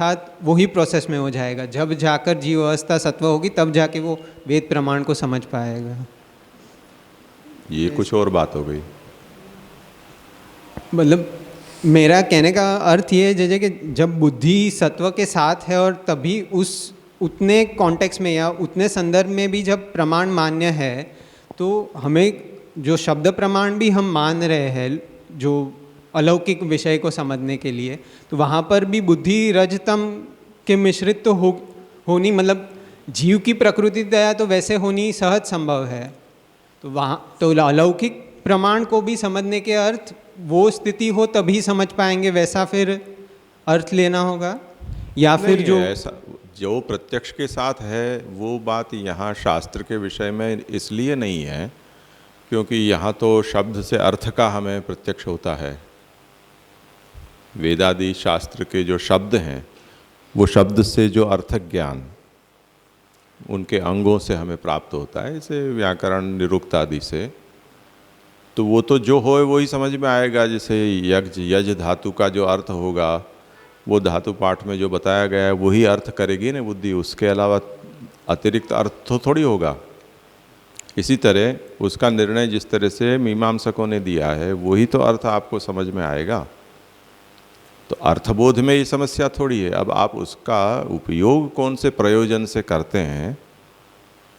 अर्थात वही प्रोसेस में हो जाएगा। जब जाकर जीव अवस्था सत्व होगी तब जाके वो वेद प्रमाण को समझ पाएगा। ये कुछ और बात हो गई। मतलब मेरा कहने का अर्थ ये है जैसे कि जब बुद्धि सत्व के साथ है और तभी उस उतने कॉन्टेक्स्ट में या उतने संदर्भ में भी जब प्रमाण मान्य है, तो हमें जो शब्द प्रमाण भी हम मान रहे हैं जो अलौकिक विषय को समझने के लिए, तो वहाँ पर भी बुद्धि रजतम के मिश्रित तो होनी, मतलब जीव की प्रकृति दया तो वैसे होनी सहज संभव है। तो वहाँ तो अलौकिक प्रमाण को भी समझने के अर्थ वो स्थिति हो तभी समझ पाएंगे, वैसा फिर अर्थ लेना होगा। या फिर जो ऐसा जो प्रत्यक्ष के साथ है वो बात यहाँ शास्त्र के विषय में इसलिए नहीं है क्योंकि यहाँ तो शब्द से अर्थ का हमें प्रत्यक्ष होता है। वेदादि शास्त्र के जो शब्द हैं वो शब्द से जो अर्थक ज्ञान उनके अंगों से हमें प्राप्त होता है, जैसे व्याकरण निरुक्त आदि से। तो वो तो जो होए वही समझ में आएगा। जैसे यज धातु का जो अर्थ होगा वो धातु पाठ में जो बताया गया है वही अर्थ करेगी ना बुद्धि, उसके अलावा अतिरिक्त अर्थ तो थोड़ी होगा। इसी तरह उसका निर्णय जिस तरह से मीमांसकों ने दिया है वही तो अर्थ आपको समझ में आएगा। तो अर्थबोध में ये समस्या थोड़ी है। अब आप उसका उपयोग कौन से प्रयोजन से करते हैं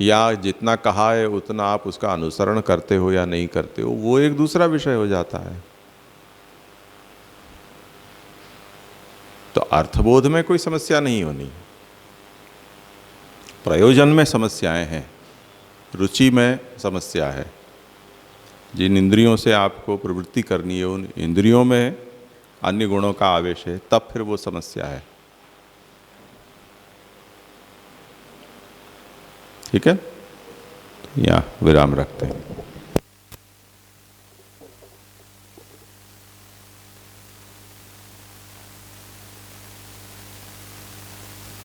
या जितना कहा है उतना आप उसका अनुसरण करते हो या नहीं करते हो, वो एक दूसरा विषय हो जाता है। तो अर्थबोध में कोई समस्या नहीं होनी, प्रयोजन में समस्याएं हैं, रुचि में समस्या है। जिन इंद्रियों से आपको प्रवृत्ति करनी है उन इंद्रियों में अन्य गुणों का आवेश है, तब फिर वो समस्या है। ठीक है, तो यहाँ विराम रखते हैं।